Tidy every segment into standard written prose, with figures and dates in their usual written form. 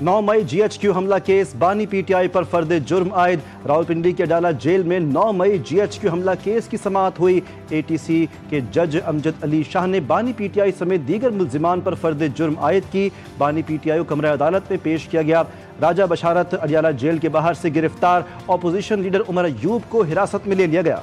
9 मई GHQ हमला case, बानी PTI पर फर्द जुर्म आयद। रावलपिंडी के अडाला जेल में 9 मई GHQ हमला केस की समाअत हुई। ATC के जज अमजद अली शाह ने बानी PTI समेत दीगर मुल्जिमान पर फर्द जुर्म आयद की। बानी PTI को कमरा अदालत में पेश किया गया। राजा बशारत अडियाला जेल के बाहर से गिरफ्तार अपोजिशन लीडर उमर अयूब को हिरासत में ले लिया गया।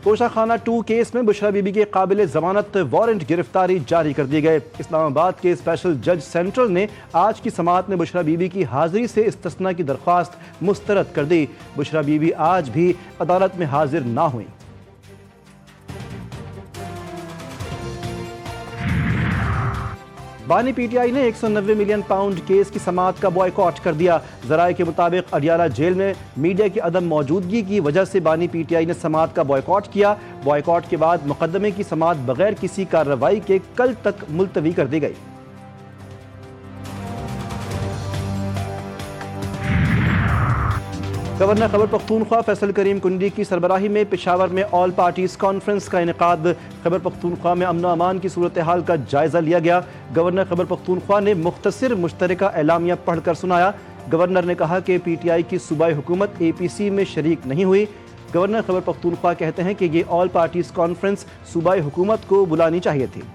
तोशाखाना 2 केस में बुशरा बीबी के काबिल जमानत वारंट गिरफ्तारी जारी कर दिए गए। इस्लामाबाद के स्पेशल जज सेंट्रल ने आज की समाअत में बुशरा बीबी की हाजिरी से इस्तिस्ना की दरख्वास्त मुस्तरद कर दी। बुशरा बीबी आज भी अदालत में हाजिर ना हुई। बानी PTI ने 190 मिलियन पाउंड केस की समाअत का बॉयकॉट कर दिया। जराये के मुताबिक अडियाला जेल में मीडिया की अदम मौजूदगी की वजह से बानी PTI ने समाअत का बॉयकॉट किया। बॉयकॉट के बाद मुकदमे की समाअत बगैर किसी कार्रवाई के कल तक मुलतवी कर दी गई। गवर्नर खैबर पख्तूनख्वा फैसल करीम कुंडी की सरबराही में पेशावर में ऑल पार्टीज कॉन्फ्रेंस का इनेकाद। खैबर पख्तूनख्वा में अमन अमान की सूरत हाल का जायजा लिया गया। गवर्नर खैबर पख्तूनख्वा ने मुख्तसर मुश्तरका एलामिया पढ़कर सुनाया। गवर्नर ने कहा कि PTI की सूबाई हुकूमत APC में शरीक नहीं हुई। गवर्नर खैबर पख्तूनख्वा कहते हैं कि ये ऑल पार्टीज कॉन्फ्रेंस सूबाई हुकूमत को बुलानी चाहिए थी।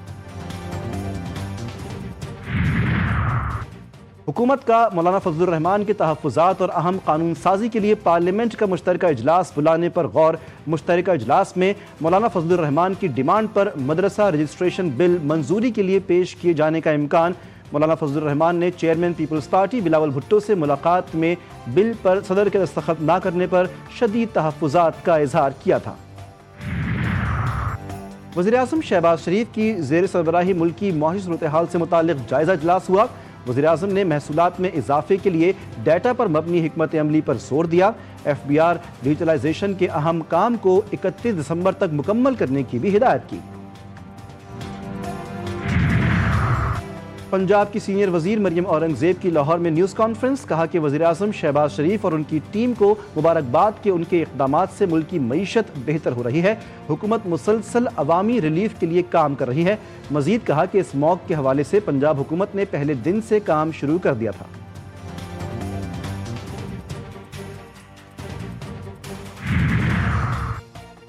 हुकूमत का मौलाना फजलुर रहमान के तहफ़्फ़ुज़ात और अहम कानून साजी के लिए पार्लियामेंट का मुश्तरका इजलास बुलाने पर गौर। मुश्तरका इजलास में मौलाना फजलुर रहमान की डिमांड पर मदरसा रजिस्ट्रेशन बिल मंजूरी के लिए पेश किए जाने का इम्कान। मौलाना फजलुर रहमान ने चेयरमैन पीपल्स पार्टी बिलावल भुट्टो से मुलाकात में बिल पर सदर के दस्तखत न करने पर शदीद तहफ़्फ़ुज़ात का इजहार किया था। वज़ीर-ए-आज़म शहबाज शरीफ की ज़ेर सरबराही मुल्की मौशी सूरत हाल से मुताल्लिक़ जायज़ा इजलास हुआ। वज़ीर-ए-आज़म ने महसूलात में इजाफे के लिए डाटा पर मबनी हिकमत अमली पर जोर दिया। FBR डिजिटलाइजेशन के अहम काम को 31 दिसंबर तक मुकम्मल करने की भी हिदायत की। पंजाब की सीनियर वजीर मरियम औरंगजेब की लाहौर में न्यूज़ कॉन्फ्रेंस। कहा कि वज़ीर-ए-आज़म शहबाज शरीफ और उनकी टीम को मुबारकबाद के उनके इक़दामात से मुल्क की मईशत बेहतर हो रही है। हुकूमत मुसलसल अवामी रिलीफ के लिए काम कर रही है। मजीद कहा कि इस मौक़ के हवाले से पंजाब हुकूमत ने पहले दिन से काम शुरू कर दिया था।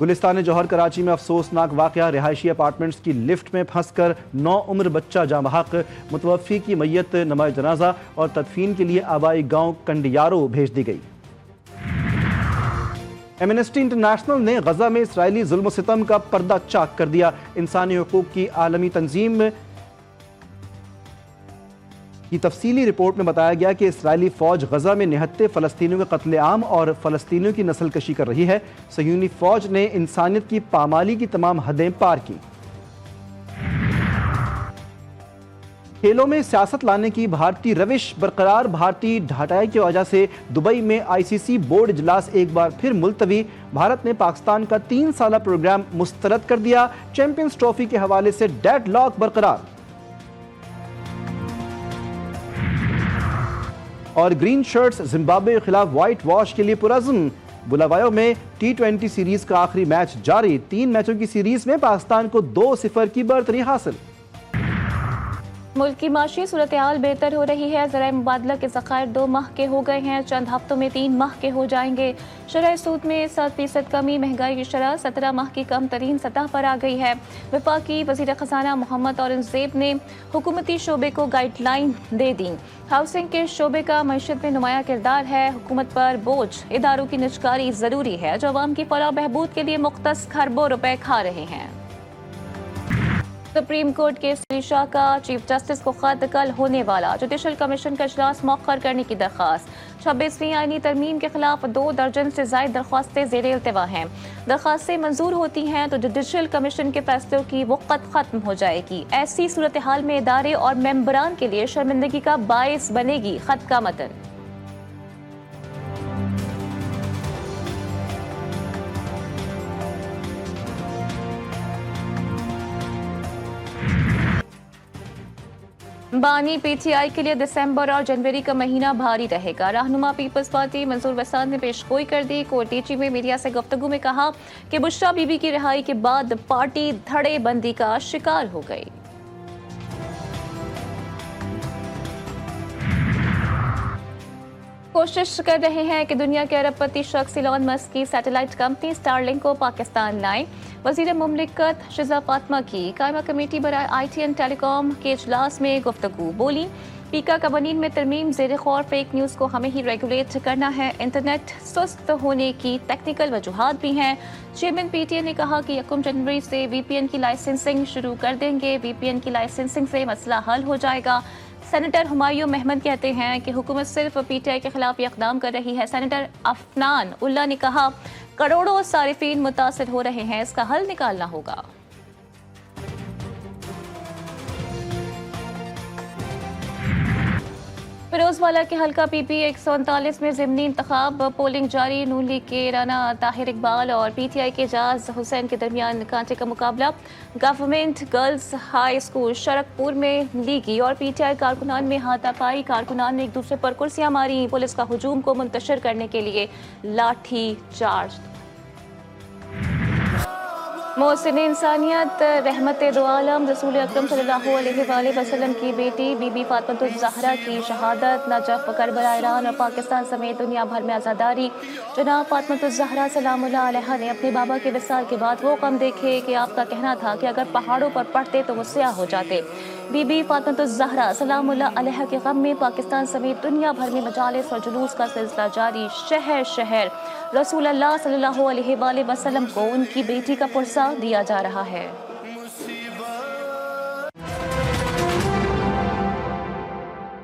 गुलिस्तान जौहर कराची में अफसोसनाक वाक़या। रिहायशी अपार्टमेंट्स की लिफ्ट में फंसकर 9 उम्र बच्चा जाँ बहक। मुतवफ़ी की मैयत नमाज़ जनाजा और तदफीन के लिए आबाई गांव कंडियारो भेज दी गई। एमनेस्टी इंटरनेशनल ने गजा में इसराइली जुल्म सितम का पर्दा चाक कर दिया। इंसानी हुकूक की आलमी तंजीम की तफसीली रिपोर्ट में बताया गया कि इसराइली फौज गजा में निहत्ते फ़लस्तीनियों के कत्लेआम और फ़लस्तीनियों की नस्ल कशी कर रही है। सहयूनी फौज ने इंसानियत की पामाली की तमाम हदें पार की। खेलों में सियासत लाने की भारतीय रविश बरकरार। भारतीय ढाटाई की वजह से दुबई में ICC बोर्ड इजलास एक बार फिर मुलतवी। भारत ने पाकिस्तान का 3 साला प्रोग्राम मुस्तरद कर दिया। चैंपियंस ट्रॉफी के हवाले से डेडलॉक बरकरार। और ग्रीन शर्ट्स जिम्बाब्वे के खिलाफ व्हाइट वॉश के लिए पुरज़्म। बुलावायो में T20 सीरीज का आखिरी मैच जारी। 3 मैचों की सीरीज में पाकिस्तान को 2-0 की बढ़तरी हासिल। मुल्क की माशी सूरत हाल बेहतर हो रही है। ज़राए मुबादला के ज़खायर 2 माह के हो गए हैं। चंद हफ्तों में 3 माह के हो जाएंगे। शरह सूद में 7% कमी। महंगाई की शरह 17 माह की कम तरीन सतह पर आ गई है। वफाकी वज़ीर ख़जाना मोहम्मद औरंगज़ेब ने हुकूमती शोबे को गाइडलाइन दे दी। हाउसिंग के शोबे का मईशत में नुमाया किरदार है। हुकूमत पर बोझ इदारों की निजकारी ज़रूरी है जो अवाम की फलाह बहबूद के लिए मुख्तस खरबों रुपए खा रहे हैं। सुप्रीम कोर्ट के शाह का चीफ जस्टिस को खत कल होने वाला जुडिशल कमीशन का इजलास मौखर करने की दरख्वास्त। 26वीं आईनी तरमीम के खिलाफ 2 दर्जन से ज्यादा दरख्वास्तें ज़ेरे इल्तिवा हैं। दरख्वास्तें मंजूर होती हैं तो जुडिशल कमीशन के फैसलों की वक़्त खत्म हो जाएगी। ऐसी सूरत हाल में इदारे और मेंबरान के लिए शर्मिंदगी का बायस बनेगी खत का मतन। बानी PTI के लिए दिसंबर और जनवरी का महीना भारी रहेगा। रहनुमा पीपल्स पार्टी मंसूर वसाद ने पेशगोई कर दी। कोटीची में मीडिया से गुफ्तगू में कहा कि बुशरा बीबी की रिहाई के बाद पार्टी धड़ेबंदी का शिकार हो गई। कोशिश कर रहे हैं कि दुनिया के अरबपति शख्स इलॉन मस्क की सैटेलाइट कंपनी स्टारलिंक को पाकिस्तान लाएं। वज़ीर मुमलिकत शिजा फातिमा की कायमा कमेटी बराए IT एंड टेलीकॉम के इजलास में गुफ्तगू बोली। पीका कवानीन में तरमीम ज़ेर गौर फेक न्यूज़ को हमें ही रेगुलेट करना है। इंटरनेट सुस्त होने की टेक्निकल वजूहात भी हैं। चेयरमैन PTA ने कहा कि 1 जनवरी से VPN की लाइसेंसिंग शुरू कर देंगे। VPN की लाइसेंसिंग से मसला हल हो जाएगा। सेनेटर हुमायूं महमद कहते हैं कि हुकूमत सिर्फ PTI के खिलाफ इक़दाम कर रही है। सेनेटर अफनान उल्ला ने कहा करोड़ों सारिफीन मुतासिर हो रहे हैं, इसका हल निकालना होगा। फिरोजवाला के हल्का PP 139 में ज़िमनी इंतखाब पोलिंग जारी। नून लीग के राना ताहिर इकबाल और PTI के जाज हुसैन के दरमियान कांटे का मुकाबला। Government girls high school Sharakpur में लीगी और PTI कारकुनान में हाथापाई। कारकुनान ने एक दूसरे पर कुर्सियां मारी। पुलिस का हुजूम को मुंतशिर करने के लिए लाठी चार्ज। मोहसिन इंसानियत रहमत दो आलम रसूल अकरम सल्लल्लाहु अलैहि वसल्लम की बेटी बीबी फातिमा ज़हरा की शहादत। नजफ, करबला, ईरान और पाकिस्तान समेत दुनिया भर में आज़ादारी। जनाब फातिमा ज़हरा सलामुल्लाह अलैहा ने अपने बाबा के विसाल के बाद वो गम देखे कि आपका कहना था कि अगर पहाड़ों पर पड़ते तो वो स्याह हो जाते। बीबी फातिमा ज़हरा सलामुल्लाह अलैहा के गम में पाकिस्तान समेत दुनिया भर में मजालिस और जुलूस का सिलसिला जारी। शहर शहर रसूल अल्लाह सल्लल्लाहु अलैहि वसल्लम को उनकी बेटी का पुरसा दिया जा रहा है।